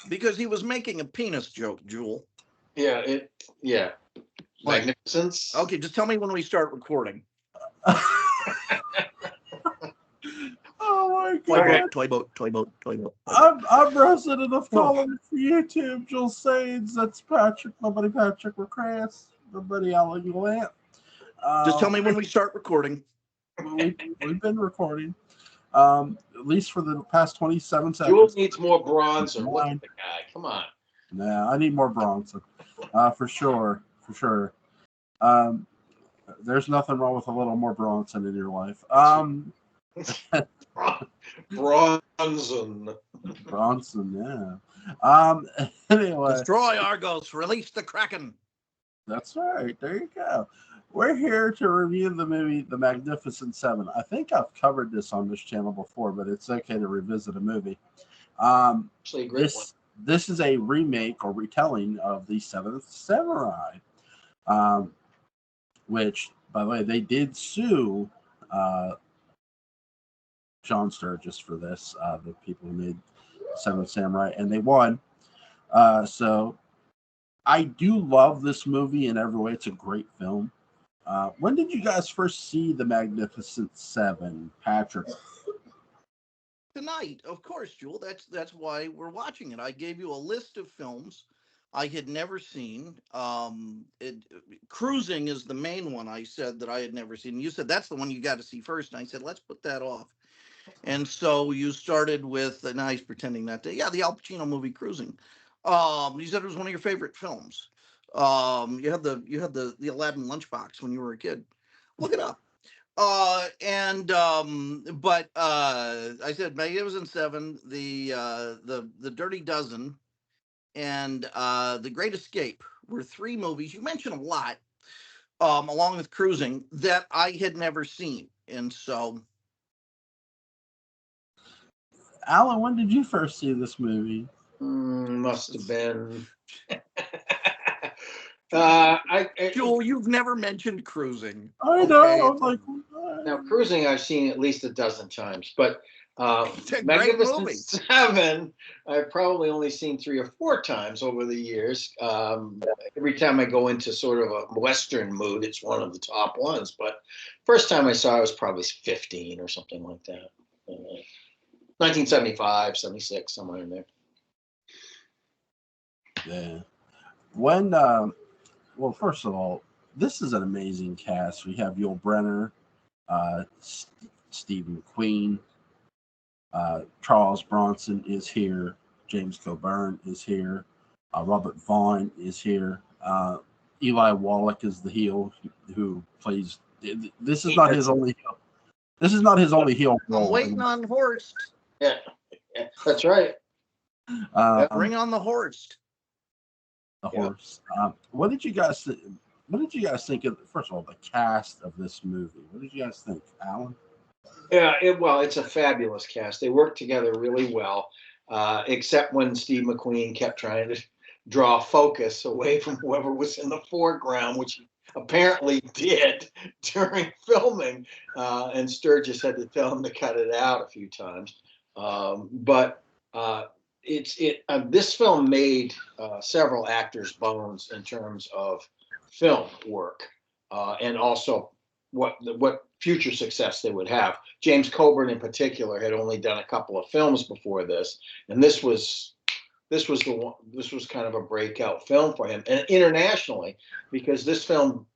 Because he was making a penis joke, Jewel. Yeah, yeah. What? Magnificence. Okay, just tell me when we start recording. Oh my Toy god. boat, toy boat, toy boat, toy boat. I'm resident of following for YouTube. Jill Sades, that's Patrick, my buddy Patrick McCray, my buddy Alan Gallant. Just tell me when we start recording. We've been recording. At least for the past 27 seconds. Jewel needs more bronzer. Look at the guy. Come on. Nah, I need more bronzer. For sure. For sure. There's nothing wrong with a little more Bronson in your life. Bronson. Bronson, yeah. Anyway. Destroy Argos, release the Kraken. That's right. There you go. We're here to review the movie The Magnificent Seven. I think I've covered this on this channel before, but it's okay to revisit a movie. Actually, a great one. This is a remake or retelling of The Seventh Samurai, which, by the way, they did sue John Sturges for this, the people who made Seventh Samurai, and they won. So I do love this movie in every way. It's a great film. When did you guys first see The Magnificent Seven, Patrick? Tonight, of course, Jewel. That's why we're watching it. I gave you a list of films I had never seen. Cruising is the main one I said that I had never seen. You said that's the one you got to see first. And I said, let's put that off. And so you started with, and I was pretending not to, the Al Pacino movie Cruising. You said it was one of your favorite films. You had the Aladdin lunchbox when you were a kid. Look it up. But I said Magnificent Seven, the Dirty Dozen, and The Great Escape were three movies you mentioned a lot, along with Cruising, that I had never seen. And so, Alan, when did you first see this movie? Must have been. Joel, you've never mentioned Cruising. I know. I'm like, now Cruising, I've seen at least a dozen times, but It's a great Magnificent movie. Seven, I've probably only seen 3 or 4 times over the years. Every time I go into sort of a Western mood, it's one of the top ones. But first time I saw it was probably 15 or something like that. 1975, 76, somewhere in there. yeah. When, well, first of all, this is an amazing cast. We have Yul Brynner, Steve McQueen, Charles Bronson is here, James Coburn is here, Robert Vaughn is here, Eli Wallach is the heel who plays. This is not his only heel. This is not his only heel role. I'm waiting on Horst. Yeah, that's right. Bring on the Horst. The horse. What did you guys think of? First of all, the cast of this movie. What did you guys think, Alan? Yeah, it's a fabulous cast. They work together really well, except when Steve McQueen kept trying to draw focus away from whoever was in the foreground, which he apparently did during filming, and Sturgis had to tell him to cut it out a few times. This film made several actors' bones in terms of film work, and also what future success they would have. James Coburn, in particular, had only done a couple of films before this, and this was kind of a breakout film for him, and internationally, because this film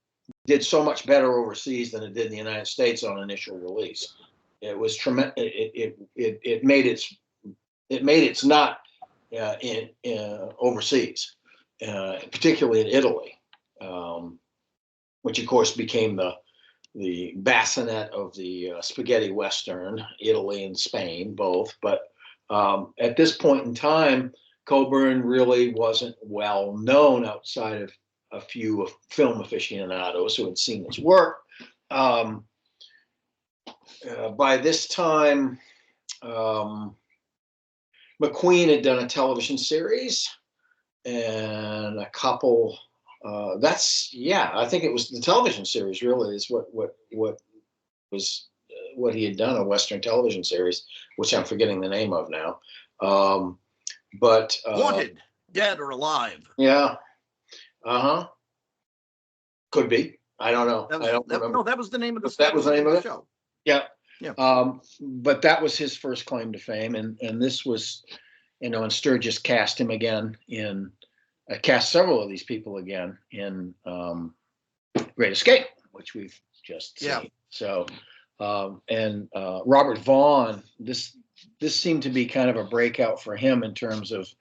did so much better overseas than it did in the United States on initial release. It was tremendous. It made its not in overseas, particularly in Italy, which of course became the bassinet of the spaghetti western, Italy and Spain both. But at this point in time, Coburn really wasn't well known outside of a few film aficionados who had seen his work. By this time, McQueen had done a television series and a couple. I think it was the television series. Really, is what he had done, a Western television series, which I'm forgetting the name of now. But Wanted, dead or alive. yeah, could be. I don't know. I don't remember. No, that was the name of the. That was the name of it? show. Yeah. Yeah. But that was his first claim to fame, and this was, and Sturgis cast him again in, cast several of these people again in Great Escape, which we've just seen. Yeah. So, and Robert Vaughn, this seemed to be kind of a breakout for him in terms of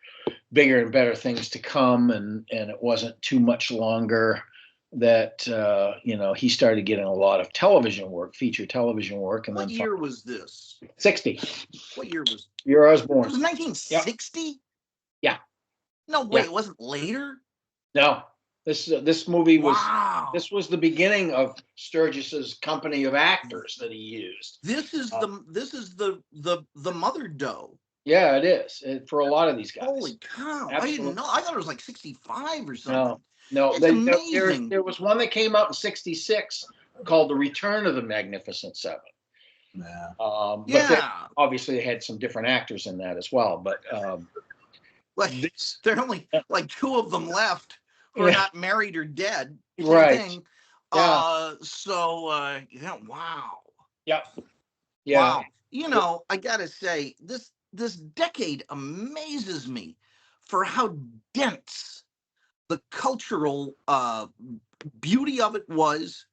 bigger and better things to come, and it wasn't too much longer that he started getting a lot of television work, feature television work. And what then year was this? 60. What year was? Year I was It born. was 1960. Yeah. No way, Yeah. it wasn't later. No, this movie was. Wow. This was the beginning of Sturgis's company of actors that he used. This is the mother dough. Yeah, it is for a lot of these guys. Holy cow! Absolutely. I didn't know. I thought it was like 65 or something. No, It's amazing. There was one that came out in 66 called The Return of the Magnificent Seven. Yeah. But obviously they had some different actors in that as well. But like there are only like two of them left who are not married or dead. Same right. thing. Yeah. Yeah. Wow. Yep. Yeah. Wow. I gotta say this decade amazes me for how dense the cultural beauty of it was,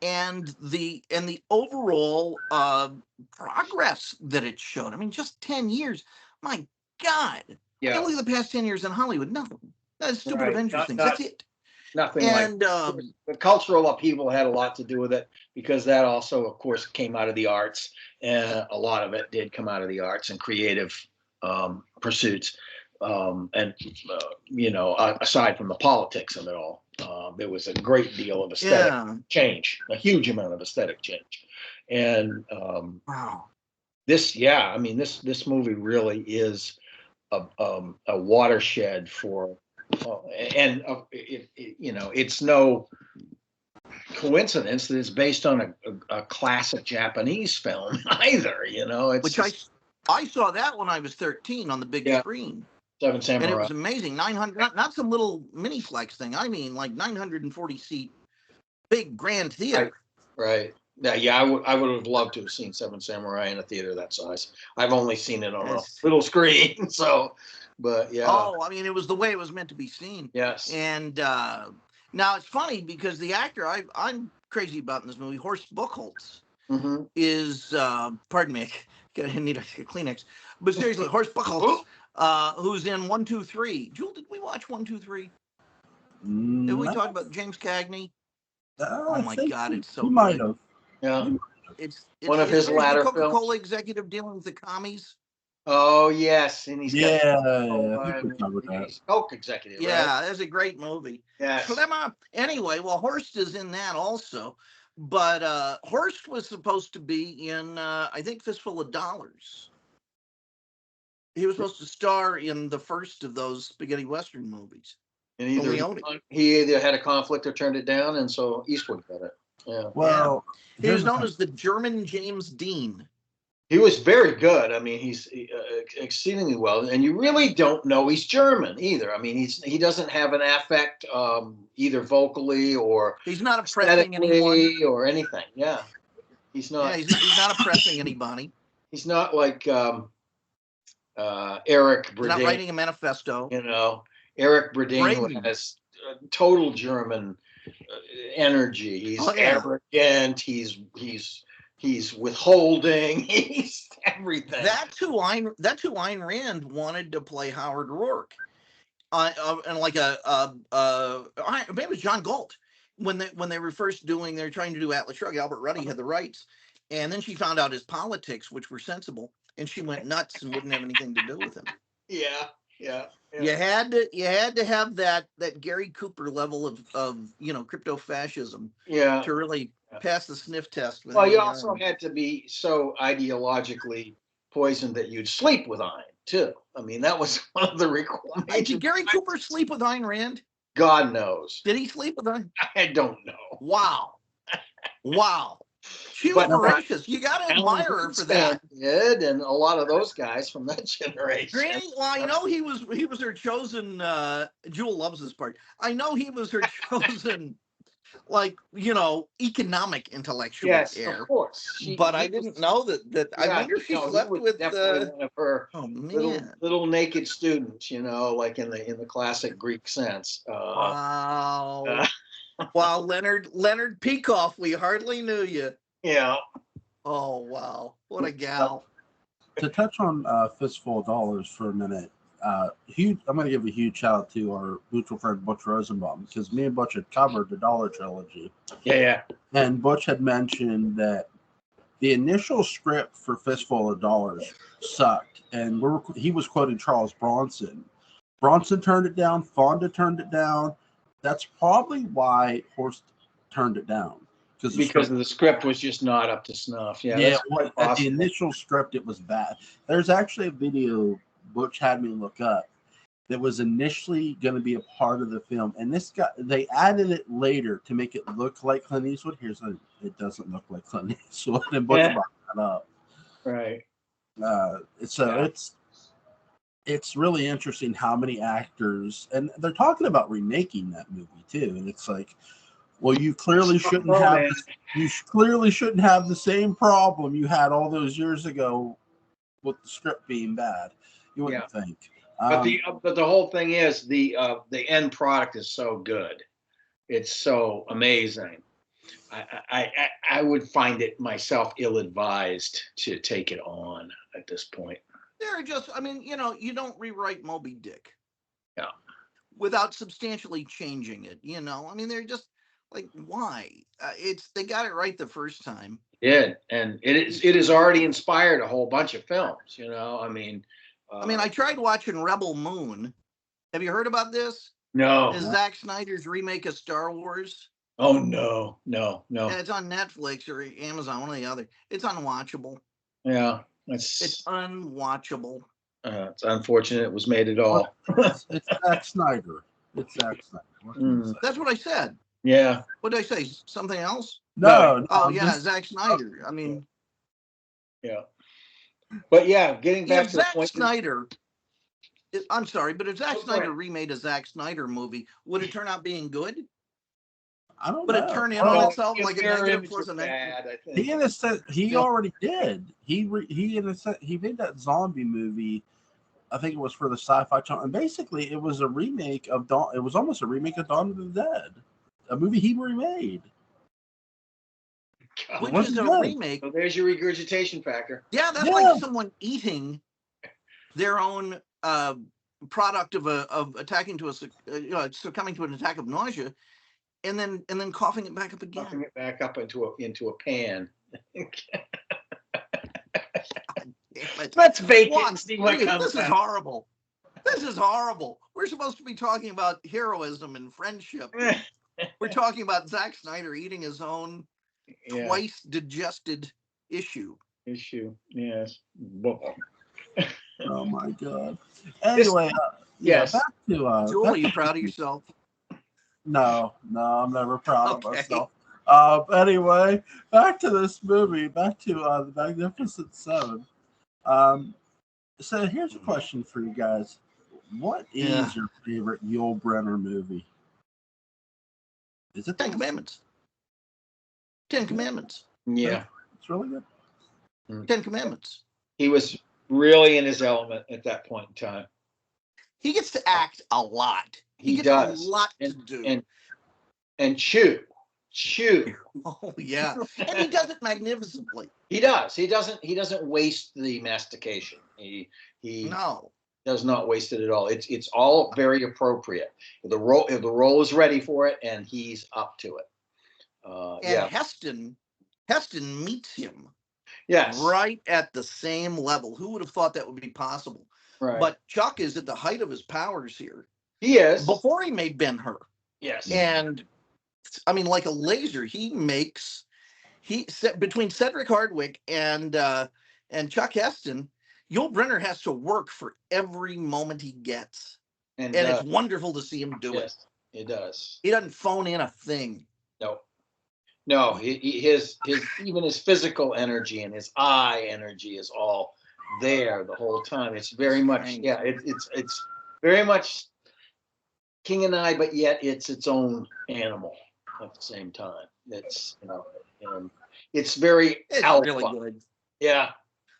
and the overall progress that it showed. I mean, just 10 years. My God. Yeah. I mean, look at the past 10 years in Hollywood. Nothing. That's stupid Right. Avengers things. That's it. Nothing And like the cultural upheaval had a lot to do with it, because that also, of course, came out of the arts, and a lot of it did come out of the arts and creative pursuits. Aside from the politics of it all, there was a great deal of aesthetic change, a huge amount of aesthetic change. And wow. This movie really is a watershed for. It's no coincidence that it's based on a classic Japanese film either. Which I saw that when I was 13 on the big screen. Seven Samurai. And it was amazing. 900, not some little mini flex thing. I mean, like 940 seat, big grand theater. Right. Yeah. I would have loved to have seen Seven Samurai in a theater that size. I've only seen it on a little screen, so. But yeah. Oh, I mean, it was the way it was meant to be seen. Yes. And now it's funny because the actor I'm crazy about in this movie, Horst Buchholz, is pardon me, I need a Kleenex. But seriously, Horst Buchholz, who's in 1, 2, 3. Jewel, did we watch 1, 2, 3? Did we talk about James Cagney? Oh my God, it's so good. Might have. Yeah. It's one of his latter films. Coca-Cola executive dealing with the commies. Oh yes, and he's he's Coke executive. Yeah, right? That's a great movie. Yes. Anyway, well, Horst is in that also, but Horst was supposed to be in I think Fistful of Dollars. He was supposed to star in the first of those spaghetti western movies. And he either had a conflict or turned it down, and so Eastwood got it. Yeah. Well, he was known as the German James Dean. He was very good. I mean, he's exceedingly well, and you really don't know he's German either. I mean, he doesn't have an affect either vocally or he's not oppressing anyone or anything. Yeah, he's not. Yeah, he's not oppressing anybody. He's not like Eric Burdine. He's not writing a manifesto. Eric Burdine has total German energy. He's arrogant. He's withholding. He's everything. That's who Ayn Rand wanted to play Howard Rourke, and like maybe it was John Galt when they were first doing. They're trying to do Atlas Shrugged. Albert Ruddy had the rights, and then she found out his politics, which were sensible, and she went nuts and wouldn't have anything to do with him. Yeah. You had to have that Gary Cooper level of crypto fascism. Yeah. To really pass the sniff test. Well, you also had to be so ideologically poisoned that you'd sleep with Ayn too. I mean, that was one of the requirements. Did Gary Cooper sleep with Ayn Rand? God knows. Did he sleep with Ayn? I don't know. Wow. She was But voracious. You got to Alan admire her for that. Greenspan did, and a lot of those guys from that generation. Granny, well, I know he was her chosen. Jewel loves this part. I know he was her chosen, like, economic intellectual Yes, heir. of course. But I didn't know that. I wonder if she slept with. Definitely one of her Oh man! little naked students, like in the classic Greek sense. Wow! Wow, Leonard Peikoff, we hardly knew you. Yeah. Oh wow! What a gal! To touch on Fistful of Dollars for a minute, huge. I'm going to give a huge shout out to our mutual friend Butch Rosenbaum, because me and Butch had covered the Dollar Trilogy. Yeah. And Butch had mentioned that the initial script for Fistful of Dollars sucked, and he was quoting Charles Bronson. Bronson turned it down. Fonda turned it down. That's probably why Horst turned it down. Because the script was just not up to snuff. Yeah, at the initial script, it was bad. There's actually a video Butch had me look up that was initially going to be a part of the film, and they added it later to make it look like Clint Eastwood. It doesn't look like Clint Eastwood, and Butch brought that up. Right. It's really interesting how many actors, and they're talking about remaking that movie too, and it's like, well, you clearly shouldn't have the same problem you had all those years ago with the script being bad. You wouldn't think. But the whole thing is the end product is so good. It's so amazing. I would find it myself ill-advised to take it on at this point. They're just, you don't rewrite Moby Dick. Yeah. Without substantially changing it, they're just like, why? They got it right the first time. Yeah, and it has already inspired a whole bunch of films. I tried watching Rebel Moon. Have you heard about this? No. Is Zack Snyder's remake of Star Wars? Oh no. Yeah, it's on Netflix or Amazon, one or the other. It's unwatchable. Yeah, it's unwatchable. It's unfortunate it was made at all. It's Zack Snyder. It's Zack Snyder. That's what I said. Yeah. What did I say? Something else? No. Oh yeah, Zack Snyder. Yeah. But getting back to Zack the point. Snyder. I'm sorry, but if Zack Snyder remade a Zack Snyder movie, would it turn out being good? I don't know. Would it turn in on itself like a negative towards a negative? He in a sense, he already did. He in a sense, he made that zombie movie. I think it was for the Sci-Fi Channel, and basically it was a remake of Dawn. It was almost a remake of Dawn of the Dead, a movie he remade. Which is a remake. So there's your regurgitation factor. Yeah, that's like someone eating their own product of attacking to succumbing to an attack of nausea, and then coughing it back up again. Coughing it back up into a pan. Let's bake it and see what comes This is horrible. This is horrible. We're supposed to be talking about heroism and friendship. We're talking about Zack Snyder eating his own twice digested issue. Yes. Oh my God. Anyway, yes. Back to Joel, are you proud of yourself? No, I'm never proud of myself. Anyway, back to this movie. Back to the Magnificent Seven. So here's a question for you guys: what is your favorite Yul Brynner movie? Is it Ten Commandments? 10 Commandments. Yeah, it's really good. 10 Commandments. He was really in his element at that point in time. He gets to act a lot. He gets does a lot to do. And chew. Oh yeah, and he does it magnificently. He does. He doesn't waste the mastication. He does not waste it at all. It's all very appropriate. If the role is ready for it, and he's up to it. Heston meets him. Yes. Right at the same level. Who would have thought that would be possible? Right. But Chuck is at the height of his powers here. He is. Before he made Ben-Hur. Yes. And like a laser, between Cedric Hardwicke and Chuck Heston, Yul Brynner has to work for every moment he gets. And it's wonderful to see him do it. It does. He doesn't phone in a thing. No. No, his even his physical energy and his eye energy is all there the whole time. It's very much, Strength. yeah, it's very much King and I, but yet it's its own animal at the same time. It's, you know, and it's very It's alpha. really good. Yeah,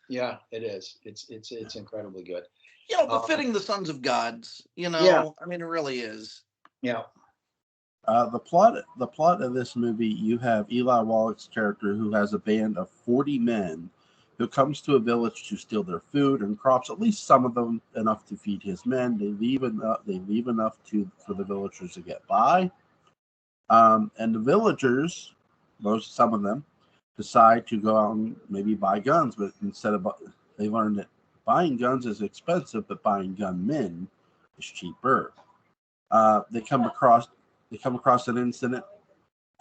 yeah, it is. It's incredibly good. You know, befitting the sons of gods. You know, Yeah. I mean, it really is. Yeah. The plot of this movie, you have Eli Wallach's character who has a band of 40 men who comes to a village to steal their food and crops, at least some of them enough to feed his men. They leave enough for the villagers to get by. And the villagers, some of them, decide to go out and maybe buy guns, but they learn that buying guns is expensive, but buying gunmen is cheaper. They come across an incident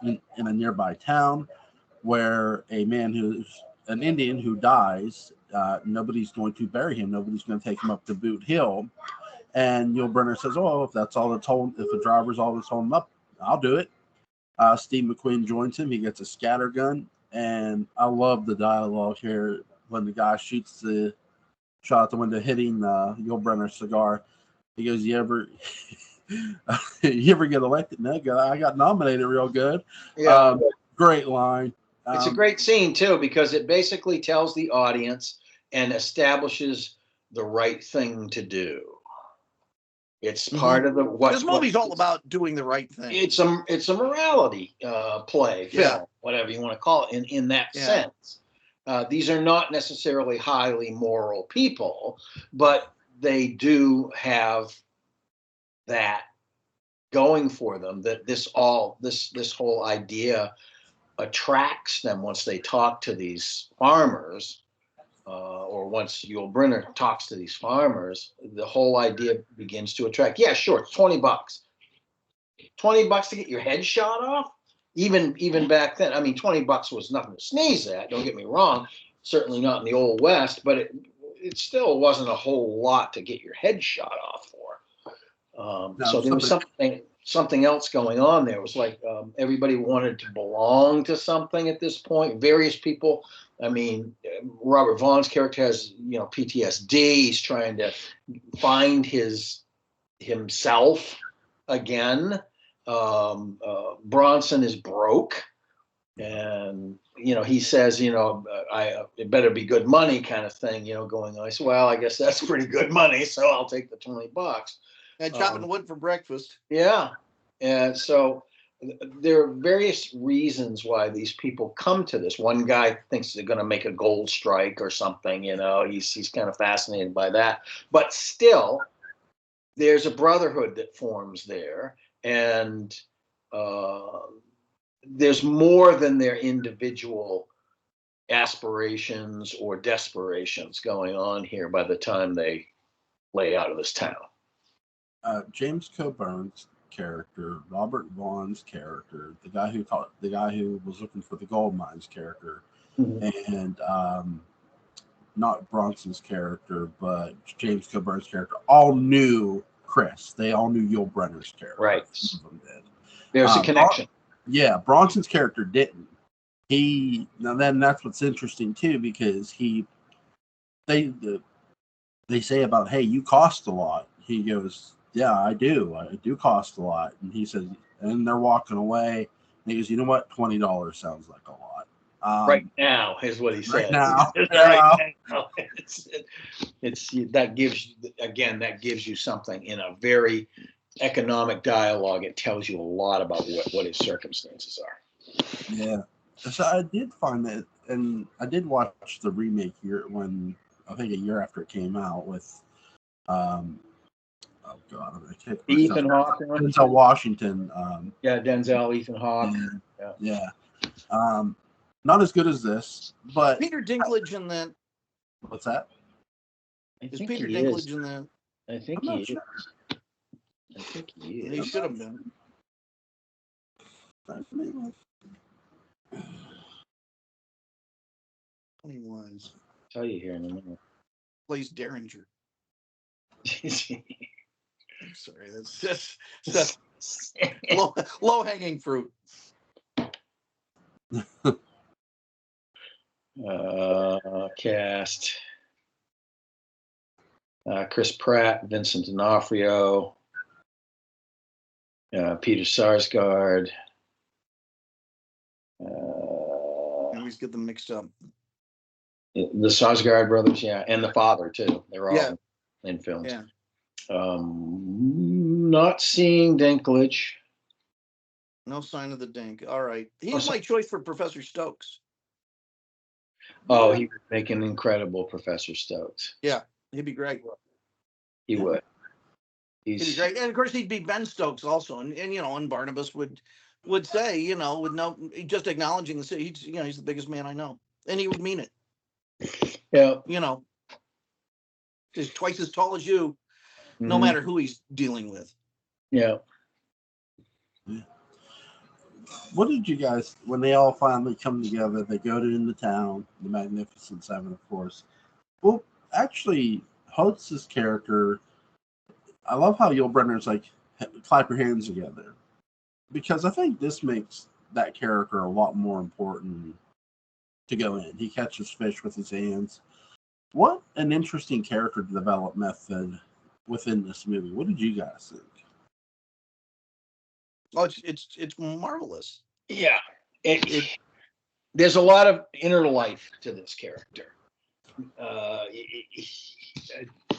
in a nearby town where an Indian who dies. Nobody's going to bury him. Nobody's going to take him up to Boot Hill. And Yul Brynner says, "Oh, if the driver's all that's holding up, I'll do it." Steve McQueen joins him. He gets a scatter gun, and I love the dialogue here when the guy shoots the shot out the window, hitting Yul Brynner's cigar. He goes, "You ever get elected?" No, I got nominated real good. Yeah. Great line. It's a great scene too, because it basically tells the audience and establishes the right thing to do. It's part of the This movie's all about doing the right thing. It's a morality play, film, whatever you want to call it. In that sense, these are not necessarily highly moral people, but they do have that going for them. That this whole idea attracts them once they talk to these farmers, or once Yul Brynner talks to these farmers, the whole idea begins to attract. Yeah, sure, it's $20. $20 to get your head shot off? Even back then, I mean, $20 was nothing to sneeze at, don't get me wrong, certainly not in the Old West, but it still wasn't a whole lot to get your head shot off for. So there was something else going on there. It was like everybody wanted to belong to something at this point. Various people. I mean, Robert Vaughn's character has, PTSD. He's trying to find himself again. Bronson is broke, and he says, it better be good money, kind of thing. Going on. I said, well, I guess that's pretty good money, so I'll take the $20. And chopping wood for breakfast. Yeah. And so there are various reasons why these people come to this. One guy thinks they're going to make a gold strike or something, he's kind of fascinated by that. But still, there's a brotherhood that forms there. And there's more than their individual aspirations or desperations going on here by the time they lay out of this town. James Coburn's character, Robert Vaughn's character, the guy who was looking for the gold mines character, and not Bronson's character, but James Coburn's character, all knew Chris. They all knew Yul Brynner's character. Right. Some of them did. There's a connection. Bronson's character didn't. Then that's what's interesting too, because they say about, hey, you cost a lot. He goes, yeah, I do cost a lot. And he says, and they're walking away. And he goes, you know what? $20 sounds like a lot. Right now is what he said. Right now. Right now. That gives you something in a very economic dialogue. It tells you a lot about what his circumstances are. Yeah. So I did find that, and I did watch the remake here I think a year after it came out with Ethan Hawke. Denzel Washington. Denzel, Ethan Hawke. Yeah. Not as good as this, but Peter Dinklage in that. What's that? Is Peter Dinklage in that? I think he is. I think he is. He should have been. He was. Tell you here in a minute. Plays Derringer. I'm sorry, that's low hanging fruit. Cast. Chris Pratt, Vincent D'Onofrio, Peter Sarsgaard. I always get them mixed up. The Sarsgaard brothers, yeah, and the father too. They're all in films. Yeah. Not seeing Dinklage. No sign of the Dink. All right. He's my choice for Professor Stokes. Oh, he would make an incredible Professor Stokes. Yeah, he'd be great. He would. He'd be great. And of course, he'd be Ben Stokes also. And you know, and Barnabas would say, you know, with no, just acknowledging the city, he's the biggest man I know. And he would mean it. Yeah. You know, he's twice as tall as you, no matter who he's dealing with. Yeah. What did you guys, when they all finally come together, they go into town, the Magnificent Seven, of course. Well, actually, Holtz's character, I love how Yul Brynner's like, clap your hands together. Because I think this makes that character a lot more important to go in. He catches fish with his hands. What an interesting character development method within this movie. What did you guys think? Oh, it's marvelous. Yeah. There's a lot of inner life to this character.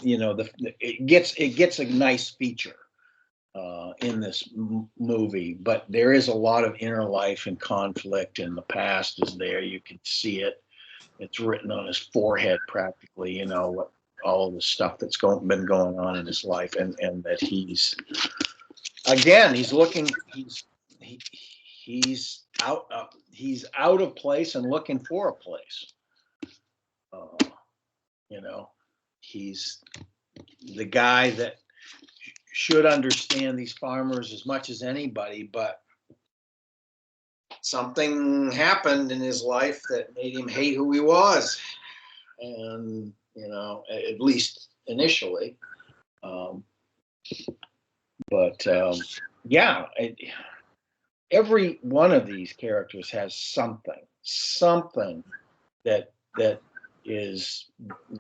You know, it gets a nice feature in this movie, but there is a lot of inner life and conflict, and the past is there. You can see it. It's written on his forehead practically, you know, what all the stuff that's been going on in his life, and that he's looking, he's out of place and looking for a place. You know, he's the guy that should understand these farmers as much as anybody, but something happened in his life that made him hate who he was. And, you know, at least initially. Every one of these characters has something that is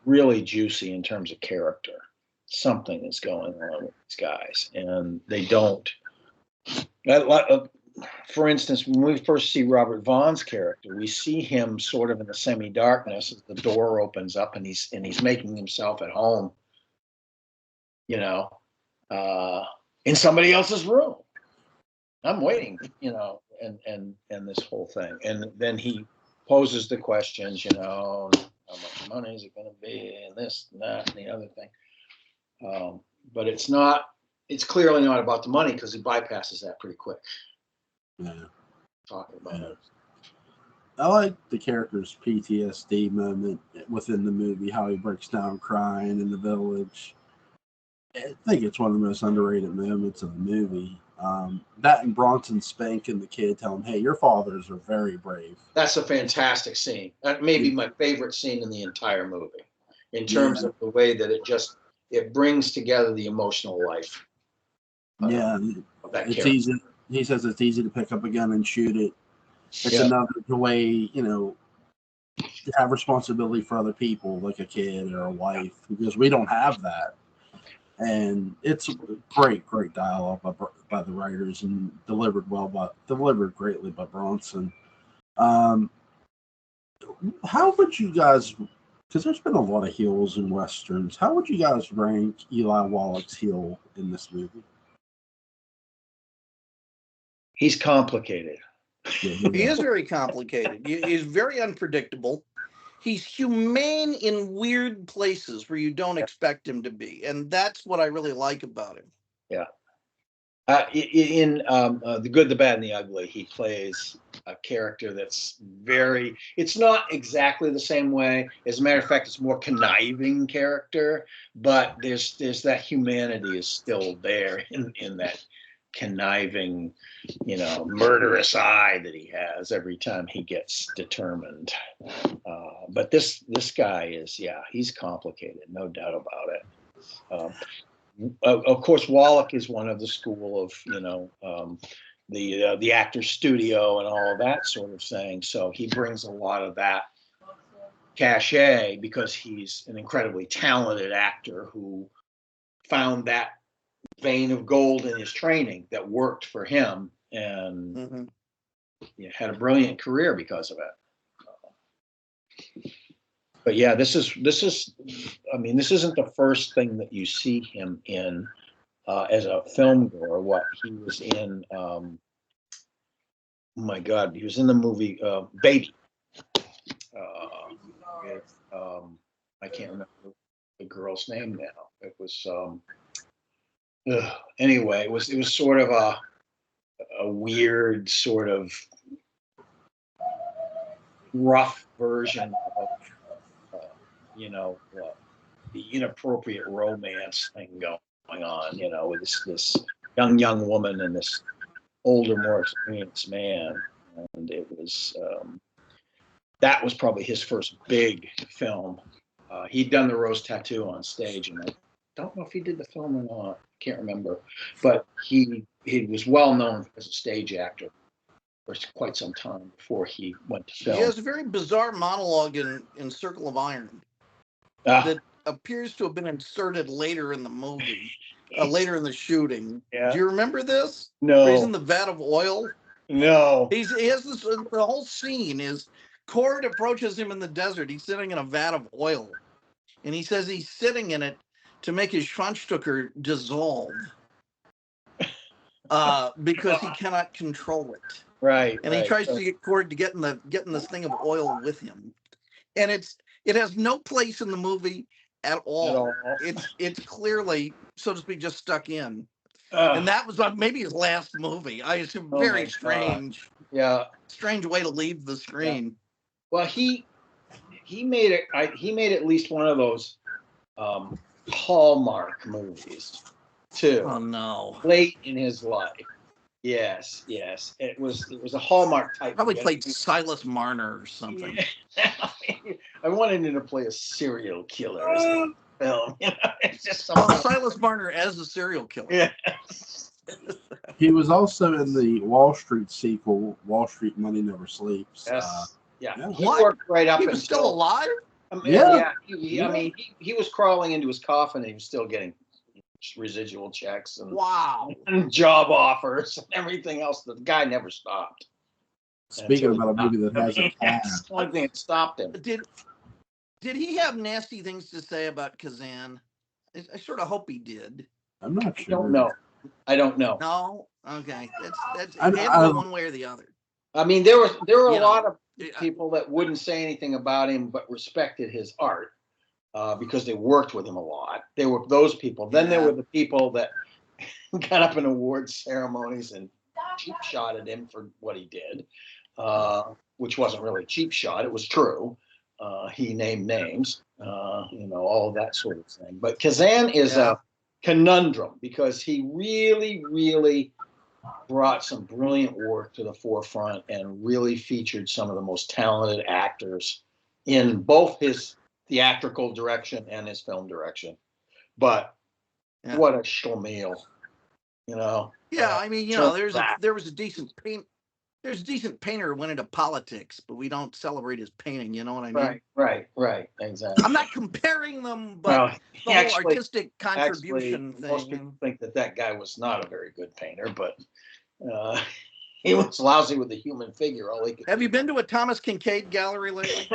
really juicy in terms of character. Something is going on with these guys, and they don't. For instance, when we first see Robert Vaughn's character, we see him sort of in the semi-darkness as the door opens up, and he's making himself at home, you know, in somebody else's room. I'm waiting, you know, and this whole thing, and then he poses the questions, you know, how much money is it going to be, and this, and that, and the other thing. But it's clearly not about the money, because he bypasses that pretty quick. Yeah. Talking about it. I like the character's PTSD moment within the movie, how he breaks down crying in the village. I think it's one of the most underrated moments of the movie. That and Bronson spanking the kid, telling him, hey, your fathers are very brave. That's a fantastic scene. That may be my favorite scene in the entire movie, in terms of the way that it brings together the emotional life. It's easy. He says it's easy to pick up a gun and shoot it. It's another way, you know, to have responsibility for other people, like a kid or a wife, because we don't have that. And it's great dialogue by the writers, and delivered greatly by Bronson. How would you guys, because there's been a lot of heels in Westerns, how would you guys rank Eli Wallach's heel in this movie? He's complicated. He is very complicated. He's very unpredictable. He's humane in weird places where you don't expect him to be, and that's what I really like about him. Yeah. In The Good, the Bad, and the Ugly, he plays a character that's it's not exactly the same way. As a matter of fact, it's more conniving character, but there's that humanity is still there in that conniving, you know, murderous eye that he has every time he gets determined. But this guy is, he's complicated, no doubt about it. Of course, Wallach is one of the school of, you know, the actor's studio and all of that sort of thing. So he brings a lot of that cachet because he's an incredibly talented actor who found that vein of gold in his training that worked for him, and had a brilliant career because of it. But yeah, this is. I mean, this isn't the first thing that you see him in as a film goer. What he was in. Oh my God, he was in the movie Baby. With, I can't remember the girl's name now. It was anyway. It was sort of a weird sort of rough version of the inappropriate romance thing going on. With this young woman and this older, more experienced man, and it was. That was probably his first big film. He'd done The Rose Tattoo on stage, and I don't know if he did the film or not. Can't remember. But he was well known as a stage actor for quite some time before he went to film. He has a very bizarre monologue in Circle of Iron that appears to have been inserted later in the movie, later in the shooting. Yeah. Do you remember this? No. He's in the vat of oil. No. He has this. The whole scene is Cord approaches him in the desert. He's sitting in a vat of oil, and he says he's sitting in it to make his Schwanzstücker dissolve because he cannot control it. Right. And he tries to get Cord to get in this thing of oil with him, and it has no place in the movie at all. It's clearly, so to speak, just stuck in. And that was maybe his last movie. I assume. Very strange. Yeah. Strange way to leave the screen. Yeah. Well, he made it. He made at least one of those Hallmark movies too. Oh no! Late in his life. Yes. It was a Hallmark type. Probably played Silas Marner or something. Yeah. I wanted him to play a serial killer as a film. It's just something. Silas Marner as a serial killer. Yeah. He was also in the Wall Street sequel, Wall Street Money Never Sleeps. Yes. Yeah. He What? worked right up. He was still alive? Yeah. I mean, he was crawling into his coffin and he was still getting residual checks and job offers and everything else. The guy never stopped. Speaking about a movie that has a that's the only thing that stopped him. Did he have nasty things to say about Kazan? I sort of hope he did. I'm not sure. I don't know. No? Okay. That's one way or the other. I mean, there were a lot of people that wouldn't say anything about him but respected his art because they worked with him a lot. There were those people. Then there were the people that got up in awards ceremonies and cheap shotted him for what he did, which wasn't really a cheap shot. It was true. He named names, all of that sort of thing. But Kazan is a conundrum because he really, really brought some brilliant work to the forefront and really featured some of the most talented actors in both his theatrical direction and his film direction. But what a schlemiel, Yeah, I mean, there was a decent There's a decent painter who went into politics, but we don't celebrate his painting. You know what I mean? Right. Exactly. I'm not comparing them, but the whole artistic contribution thing. Most people think that guy was not a very good painter, but he was lousy with the human figure. Have you been to a Thomas Kincaid gallery lately?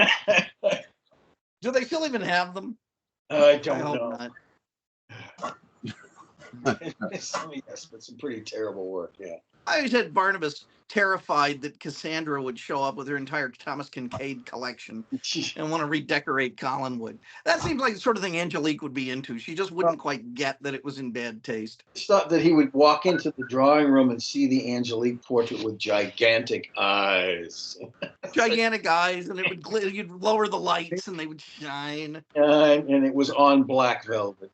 Do they still even have them? I don't know. Not. Yes, but some pretty terrible work. Yeah. I always had Barnabas terrified that Cassandra would show up with her entire Thomas Kincaid collection and want to redecorate Collinwood. That seems like the sort of thing Angelique would be into. She just wouldn't quite get that it was in bad taste. I thought that he would walk into the drawing room and see the Angelique portrait with gigantic eyes. Gigantic eyes, and it would you'd lower the lights and they would shine. And it was on black velvet,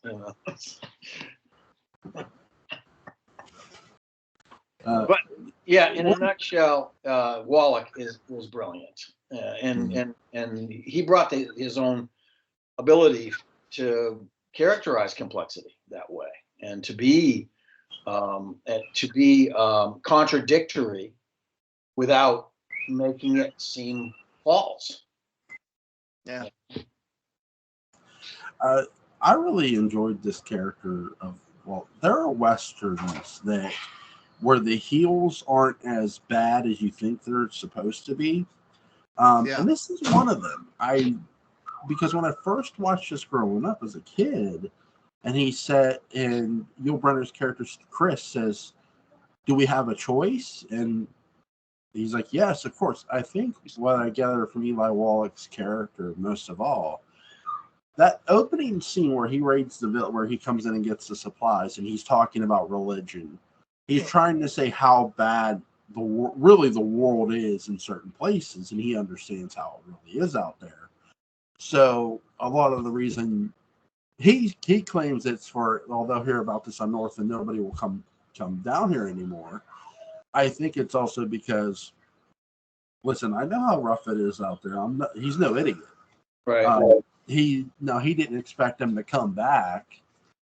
But yeah, in a nutshell, Wallach was brilliant, and he brought his own ability to characterize complexity that way, and to be and to be contradictory without making it seem false. Yeah. I really enjoyed this character of, well, there are westerns that where the heels aren't as bad as you think they're supposed to be. Yeah. And this is one of them. Because when I first watched this growing up as a kid, and he said, and Yul Brynner's character Chris says, "Do we have a choice?" And he's like, "Yes, of course." I think what I gather from Eli Wallach's character most of all, that opening scene where he raids the village, where he comes in and gets the supplies, and he's talking about religion. He's trying to say how bad the world is in certain places, and he understands how it really is out there. So a lot of the reason he claims it's for, well, they'll hear about this on North and nobody will come down here anymore. I think it's also because, listen, I know how rough it is out there. He's no idiot. Right. He didn't expect him to come back,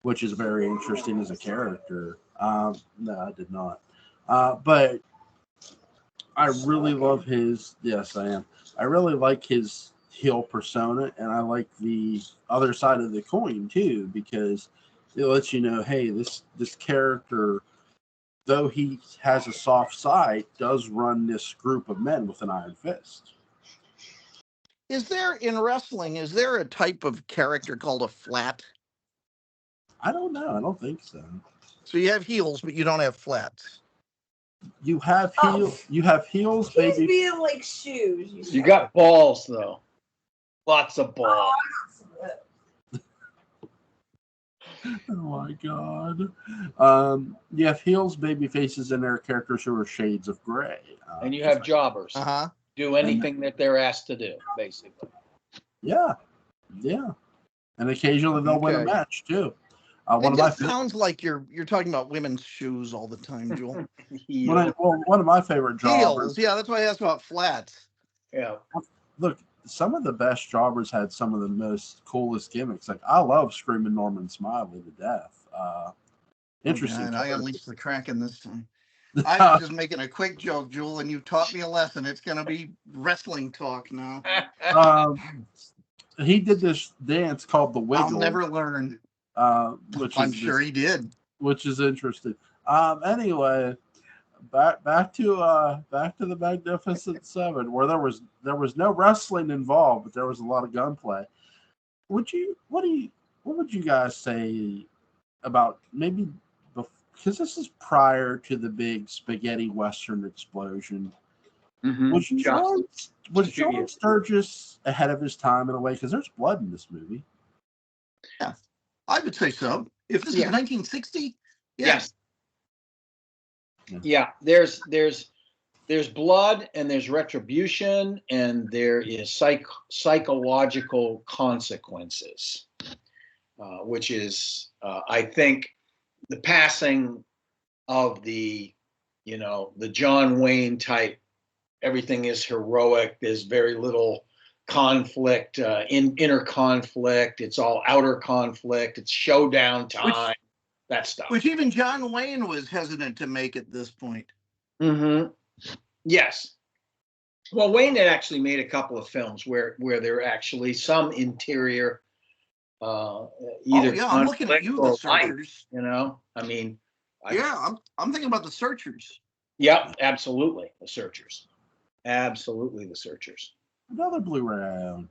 which is very interesting as a character. No, I did not. But I really love his. Yes, I am. I really like his heel persona, and I like the other side of the coin too, because it lets you know, hey, this character, though he has a soft side, does run this group of men with an iron fist. Is there a type of character called a flat? I don't know. I don't think so. So you have heels, but you don't have flats. You have heels. You have heels, He's baby. being like shoes. You got balls though. Lots of balls. Oh my god. You have heels, baby faces, and there are characters who are shades of gray. And you have jobbers. Uh-huh. Do anything that they're asked to do, basically. Yeah. And occasionally they'll win a Okay. match too. It just sounds like you're talking about women's shoes all the time, Jewel. One of my favorite jobbers. Heels, yeah, that's why I asked about flats. Yeah. Look, some of the best jobbers had some of the most coolest gimmicks. Like, I love Screaming Norman Smiley to death. Interesting. And I unleashed the Kraken this time. I was just making a quick joke, Jewel, and you taught me a lesson. It's going to be wrestling talk now. He did this dance called the Wiggle. I'll never learn. I'm sure he did. Which is interesting. Anyway, back to the Magnificent Seven, where there was no wrestling involved, but there was a lot of gunplay. What would you guys say about maybe, because this is prior to the big spaghetti western explosion? Mm-hmm. Was John Sturgis ahead of his time in a way? Because there's blood in this movie. Yeah, I would say so. If this is 1960, yes. Yeah, there's blood and there's retribution and there is psychological consequences, which is I think the passing of the John Wayne type. Everything is heroic. There's very little conflict, inner conflict. It's all outer conflict. It's showdown time. That stuff. Which even John Wayne was hesitant to make at this point. Mm-hmm. Yes. Well, Wayne had actually made a couple of films where there are actually some interior, either I'm looking at you, the Searchers. Light, I mean. I'm thinking about the Searchers. Yeah, absolutely, the Searchers. Absolutely, the Searchers. Another Blu-ray I own.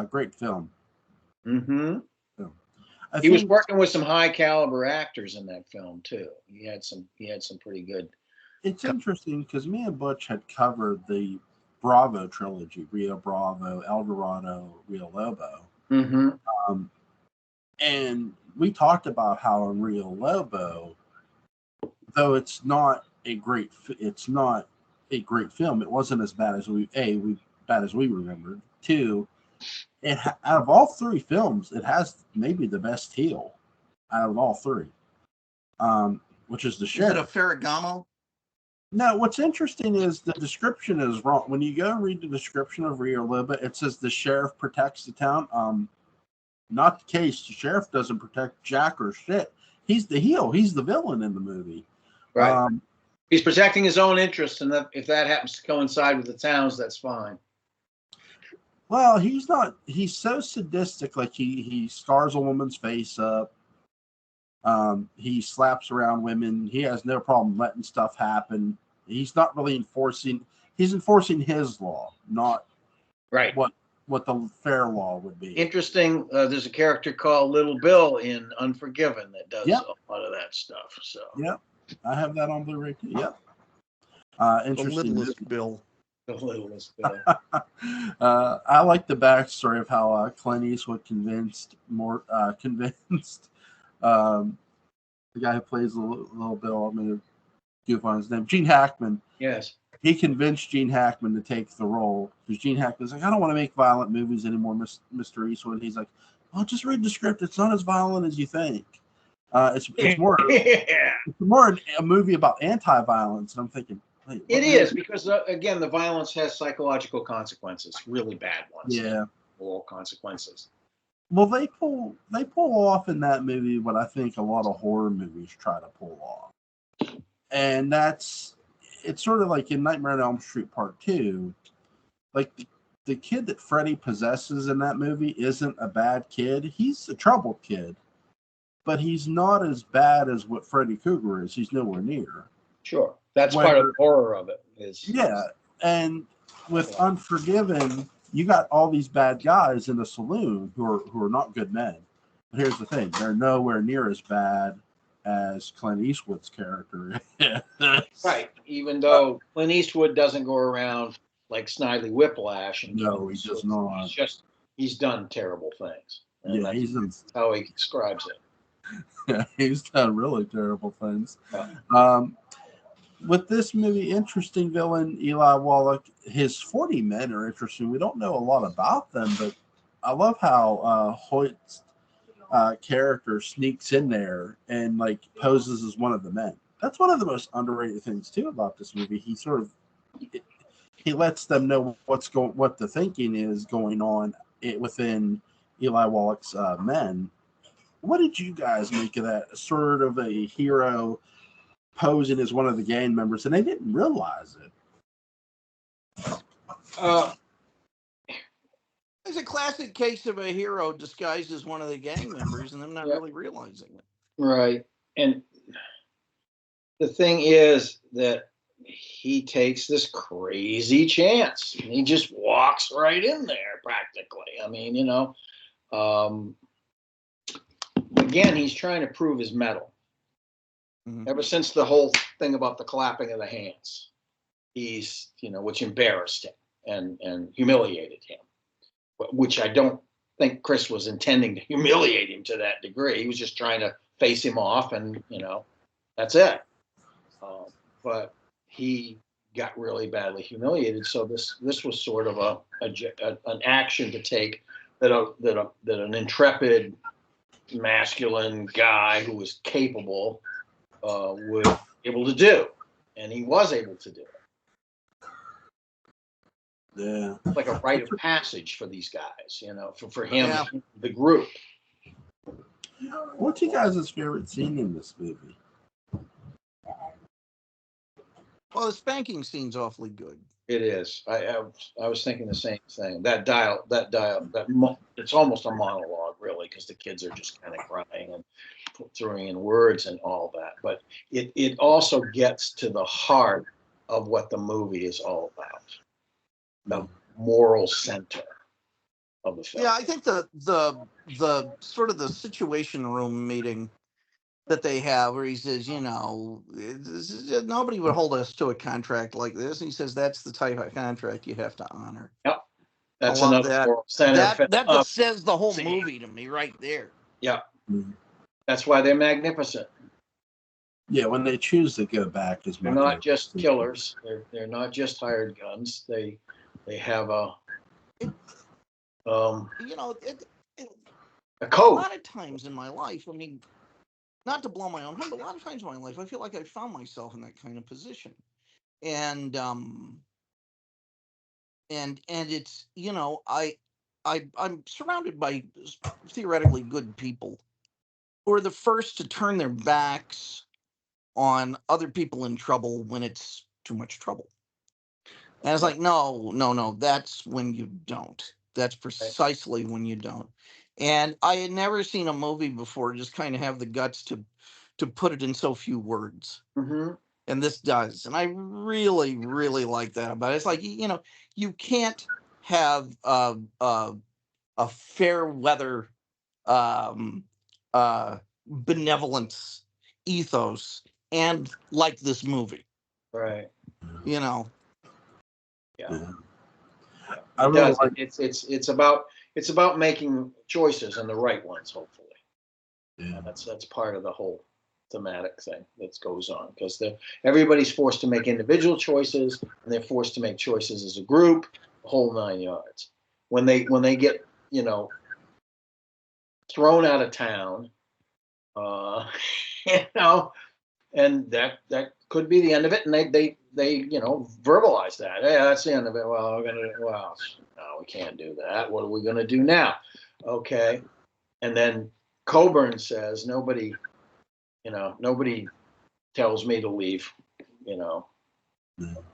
Great film. Mm-hmm. He was working with some high caliber actors in that film too. He had some pretty good. It's interesting because me and Butch had covered the Bravo trilogy: Rio Bravo, El Dorado, Rio Lobo. Mm-hmm. And we talked about how in Rio Lobo, though it's not a great film. It wasn't as bad as we remembered. Two, out of all three films, it has maybe the best heel out of all three, which is the sheriff. Is it a Ferragamo? No, what's interesting is the description is wrong. When you go and read the description of Rio Lobo, it says the sheriff protects the town. Not the case. The sheriff doesn't protect jack or shit. He's the heel. He's the villain in the movie. Right. He's protecting his own interests, and if that happens to coincide with the town's, that's fine. Well, he's not. He's so sadistic. Like he scars a woman's face up. He slaps around women. He has no problem letting stuff happen. He's not really enforcing. He's enforcing his law, not right what the fair law would be. Interesting. There's a character called Little Bill in Unforgiven that does a lot of that stuff. So yeah, I have that on Blu-ray too. Yep. Interesting. The littlest Bill. The littlest Bill. I like the backstory of how Clint Eastwood convinced the guy who plays Little Bill. I'm going to goof on his name. Gene Hackman. Yes. He convinced Gene Hackman to take the role because Gene Hackman's like, I don't want to make violent movies anymore, Mr. Eastwood. He's like, well, just read the script. It's not as violent as you think. It's more it's more a movie about anti-violence. And I'm thinking, wait, it is because again, the violence has psychological consequences, really bad ones. Yeah, all consequences. Well, they pull off in that movie what I think a lot of horror movies try to pull off, and it's sort of like in Nightmare on Elm Street Part 2, like the kid that Freddy possesses in that movie isn't a bad kid. He's a troubled kid, but he's not as bad as what Freddy Krueger is. He's nowhere near. Sure, that's part of the horror of it. And with Unforgiven, you got all these bad guys in the saloon who are not good men. But here's the thing: they're nowhere near as bad as Clint Eastwood's character is. Right. Even though Clint Eastwood doesn't go around like Snidely Whiplash. No, he does not. He's done terrible things. And that's how he describes it. Yeah, he's done really terrible things. Yeah. With this movie, interesting villain, Eli Wallach. His 40 men are interesting. We don't know a lot about them, but I love how Hoyt's character sneaks in there and like poses as one of the men. That's one of the most underrated things too about this movie. He lets them know what the thinking is going on within Eli Wallach's men. What did you guys make of that? Sort of a hero posing as one of the gang members, and they didn't realize it. It's a classic case of a hero disguised as one of the gang members and them not really realizing it. Right. And the thing is that he takes this crazy chance. He just walks right in there practically. I mean, again, he's trying to prove his mettle. Mm-hmm. Ever since the whole thing about the clapping of the hands, he's, which embarrassed him and humiliated him, which I don't think Chris was intending to humiliate him to that degree. He was just trying to face him off and, that's it. But he got really badly humiliated. So this was sort of an action to take that an intrepid, masculine guy who was capable was able to do, and he was able to do it. Yeah, it's like a rite of passage for these guys, for him, the group. What's you guys' favorite scene in this movie? Well, the spanking scene's awfully good. It is. I was thinking the same thing. That it's almost a monologue, really, because the kids are just kind of crying and throwing in words and all that. But it also gets to the heart of what the movie is all about, the moral center of the film. Yeah, I think the sort of the situation room meeting that they have where he says, nobody would hold us to a contract like this. And he says, that's the type of contract you have to honor. Yep. That's another moral center. That just says the whole movie to me right there. Yeah. Mm-hmm. That's why they're magnificent. Yeah, when they choose to go back, they're not just killers. They're not just hired guns. They have a code. A lot of times in my life, I mean, not to blow my own horn, but a lot of times in my life, I feel like I found myself in that kind of position, and it's I'm surrounded by theoretically good people who are the first to turn their backs on other people in trouble when it's too much trouble. And it's like, no, that's when you don't. That's precisely when you don't. And I had never seen a movie before just kind of have the guts to put it in so few words. Mm-hmm. And this does. And I really, really like that about it. It's like, you can't have a fair weather benevolence ethos and like this movie. Right. Yeah. I really like it's about making choices and the right ones, hopefully. Yeah. That's part of the whole thematic thing that goes on, because everybody's forced to make individual choices and they're forced to make choices as a group, the whole 9 yards. When they get thrown out of town, and that could be the end of it, and they verbalize that. Hey, that's the end of it. Well, no, we can't do that. What are we gonna do now? Okay, and then Coburn says nobody tells me to leave.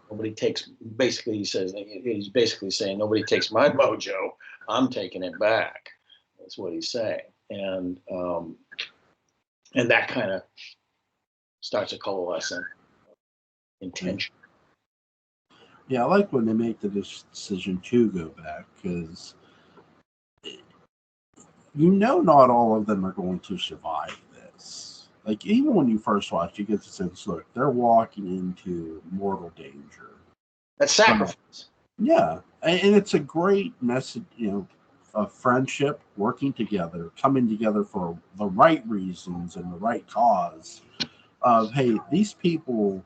Nobody takes. Basically, he's basically saying nobody takes my mojo. I'm taking it back. That's what he's saying, and that kind of starts a coalescing intention. Yeah, I like when they make the decision to go back, because not all of them are going to survive this. Like, even when you first watch, you get the sense, look, they're walking into mortal danger. That's sacrifice. Yeah, and it's a great message, of friendship, working together, coming together for the right reasons and the right cause. Of, hey, these people,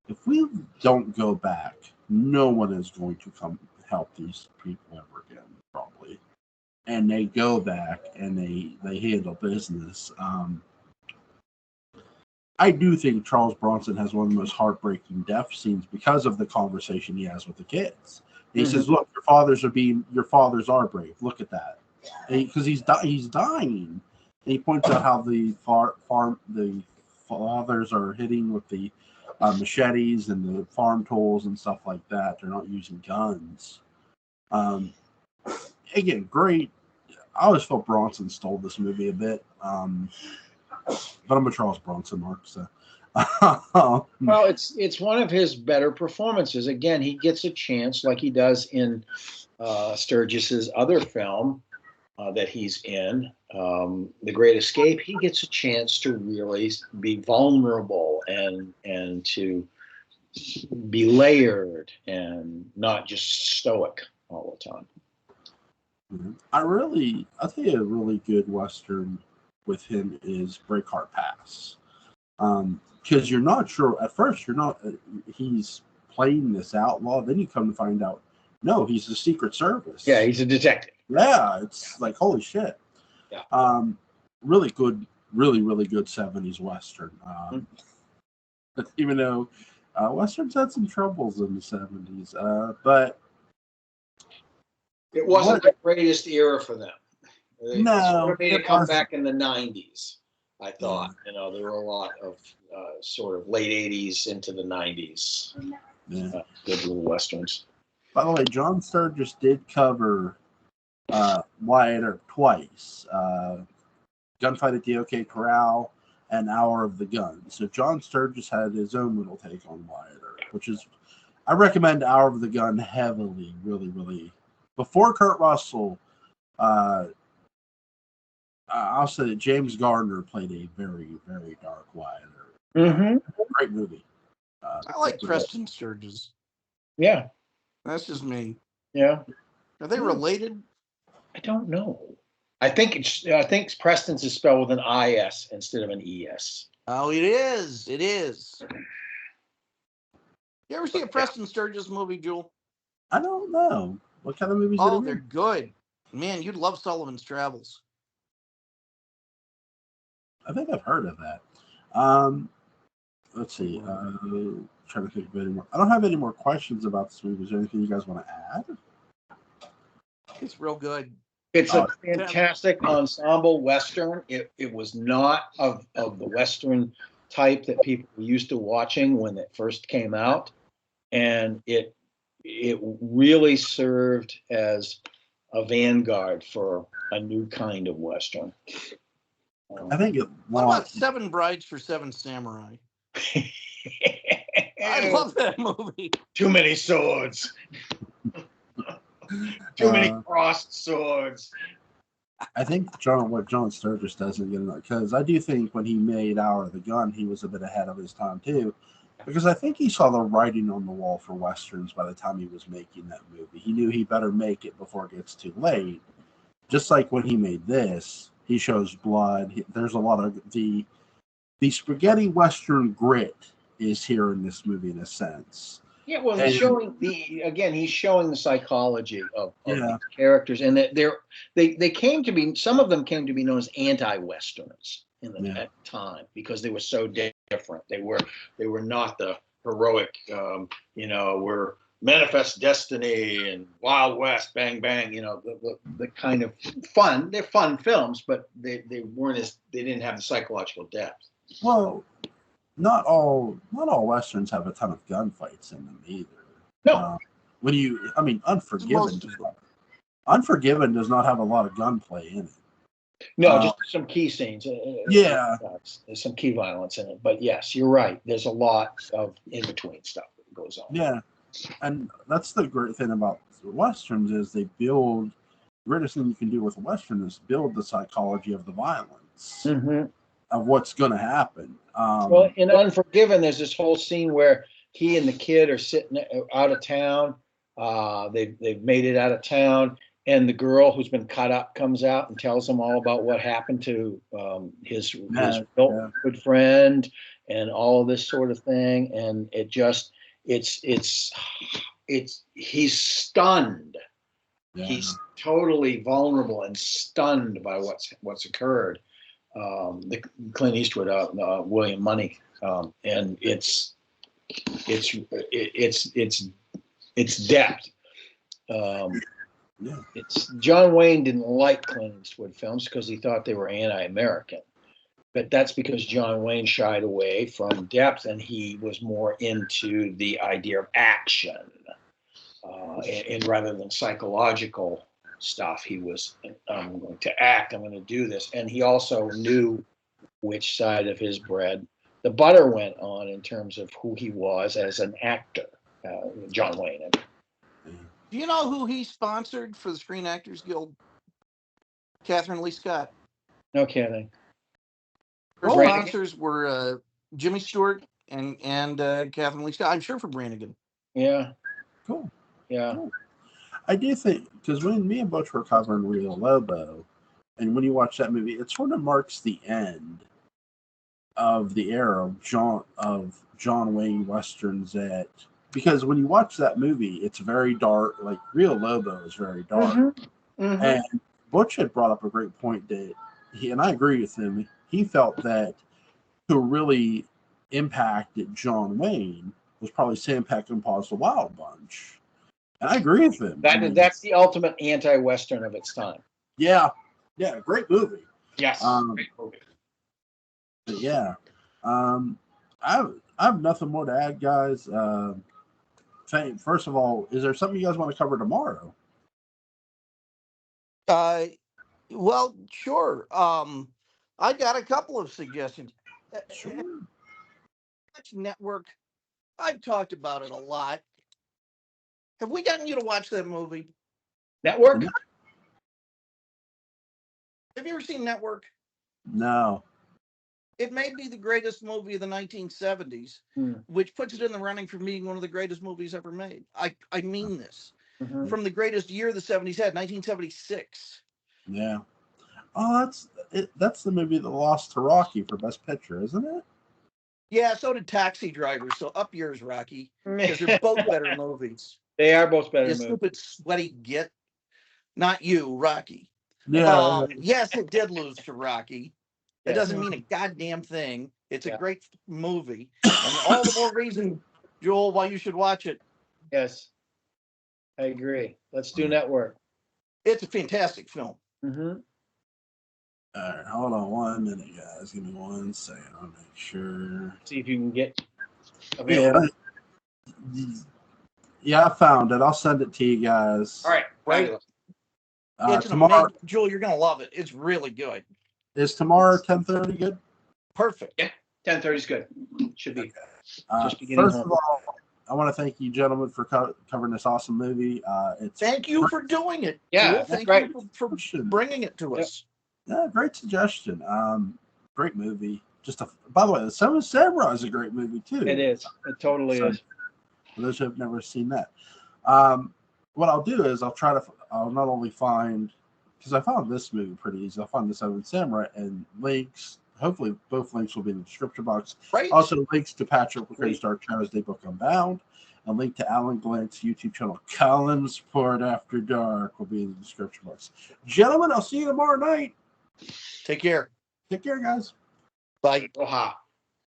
if we don't go back, no one is going to come help these people ever again, probably. And they go back and they handle business. I do think Charles Bronson has one of the most heartbreaking death scenes because of the conversation he has with the kids. He says, "Look, your fathers are brave. Look at that," because he's dying. And he points out how the fathers are hitting with the machetes and the farm tools and stuff like that. They're not using guns. Again, great. I always felt Bronson stole this movie a bit. But I'm a Charles Bronson mark, so. Well, it's one of his better performances. Again, he gets a chance, like he does in Sturgis's other film that he's in, The Great Escape. He gets a chance to really be vulnerable and to be layered and not just stoic all the time. I think a really good Western with him is Breakheart Pass. Because you're not sure at first. He's playing this outlaw. Then you come to find out, no, he's the Secret Service. Yeah, he's a detective. Yeah, it's like, holy shit. Yeah. Really good, really good 70s Western. Even though Westerns had some troubles in the 70s, but it wasn't the greatest era for them. They sort of made it come back in the 90s. I thought, there were a lot of sort of late 80s into the 90s. Yeah. Good little Westerns. By the way, John Sturges did cover Wyatt Earp twice. Gunfight at the OK Corral and Hour of the Gun. So John Sturges had his own little take on Wyatt Earp, which is, I recommend Hour of the Gun heavily, really, really. Before Kurt Russell, I'll say that James Gardner played a very, very dark Wyatt Earp. Mm-hmm. Great movie. I like Preston Sturges. Yeah. That's just me. Yeah. Are they related? I don't know. I think Preston's is spelled with an I-S instead of an E-S. Oh, it is. It is. You ever see a Preston Sturges movie, Jewel? I don't know. What kind of movies Oh, they're good. Man, you'd love Sullivan's Travels. I think I've heard of that. Let's see. Trying to think of any more. I don't have any more questions about this movie. Is there anything you guys want to add? It's real good. It's Oh, a fantastic ensemble Western. It was not of the Western type that people were used to watching when it first came out. And it really served as a vanguard for a new kind of Western. I think it What about launched. Seven Brides for Seven Samurai? I love that movie. Too many swords. Too many Uh, crossed swords. I think what John Sturges doesn't get enough, because I do think when he made Hour of the Gun, he was a bit ahead of his time too, because I think he saw the writing on the wall for westerns by the time he was making that movie. He knew he better make it before it gets too late. Just like when he made this, he shows blood. There's a lot of the spaghetti western grit is here in this movie in a sense. Yeah, well, he's showing he's showing the psychology of Yeah. these characters, and that they came to be, some of them came to be known as anti-westerns at the time, because they were so different. They were not the heroic, we're Manifest Destiny and Wild West, bang bang, the kind of fun. They're fun films, but they didn't have the psychological depth. Well, not all westerns have a ton of gunfights in them either. No. Unforgiven does not have a lot of gunplay in it. No, just some key scenes. Yeah. There's some key violence in it. But yes, you're right. There's a lot of in-between stuff that goes on. Yeah. And that's the great thing about westerns is they build, the greatest thing you can do with a western is build the psychology of the violence, of what's going to happen. Well, in Unforgiven, there's this whole scene where he and the kid are sitting out of town. They've made it out of town, and the girl who's been cut up comes out and tells him all about what happened to his good friend and all this sort of thing. And it just he's stunned. Yeah. He's totally vulnerable and stunned by what's occurred. The Clint Eastwood, William Money, and it's depth. It's John Wayne didn't like Clint Eastwood films because he thought they were anti-American, but that's because John Wayne shied away from depth and he was more into the idea of action, and rather than psychological stuff, he was, I'm going to act, I'm going to do this. And he also knew which side of his bread the butter went on in terms of who he was as an actor, John Wayne. Do you know who he sponsored for the Screen Actors Guild? Catherine Lee Scott. No kidding. Her sponsors were Jimmy Stewart and Catherine Lee Scott. I'm sure for Brannigan. Yeah. Cool. Yeah. Cool. I do think, because when me and Butch were covering Rio Lobo, and when you watch that movie, it sort of marks the end of the era of John Wayne westerns. Because when you watch that movie, it's very dark. Like Rio Lobo is very dark. And Butch had brought up a great point that and I agree with him. He felt that who really impacted John Wayne was probably Sam Peckinpah's The Wild Bunch. And I agree with him. That's the ultimate anti-Western of its time. Yeah. Yeah, great movie. Yes, great movie. But yeah. I have nothing more to add, guys. First of all, is there something you guys want to cover tomorrow? Well, sure. I got a couple of suggestions. Sure. Network. I've talked about it a lot. Have we gotten you to watch that movie? Network? Have you ever seen Network? No. It may be the greatest movie of the 1970s, which puts it in the running for being one of the greatest movies ever made. I mean this. From the greatest year the 70s had, 1976. Yeah. Oh, that's the movie that lost to Rocky for Best Picture, isn't it? Yeah, so did Taxi Driver. So up yours, Rocky. Because they're both better movies. They are both better movies. Stupid, sweaty git. Not you, Rocky. Yeah. Yes, it did lose to Rocky. That doesn't mean a goddamn thing. It's a great movie. And all the more reason, Joel, why you should watch it. Yes. I agree. Let's do Network. It's a fantastic film. Mm-hmm. All right, hold on 1 minute, guys. Give me 1 second. I'll make sure. See if you can get available. Yeah, I found it. I'll send it to you guys. All right. Right. It's an Tomorrow. amazing, Joel, you're gonna love it. It's really good. Is tomorrow 10:30 good? Perfect. Yeah, 10:30 is good. Should be. Just First of all, I want to thank you, gentlemen, for covering this awesome movie. Thank you for doing it. Yeah, Joel. that's Thank you for bringing it to us. Yeah, great suggestion. Great movie. By the way, The Seven Samurai is a great movie too. It is. It totally is. For those who have never seen that, what I'll do is I'll not only find, because I found this movie pretty easy. I'll find The Seven Samurai and links. Hopefully, both links will be in the description box. Right. Also, links to Patrick McCray's Dark Shadows Daybook Unbound. A link to Alan Gallant's YouTube channel, Collins Sport After Dark, will be in the description box. Gentlemen, I'll see you tomorrow night. Take care. Take care, guys. Bye. Oha.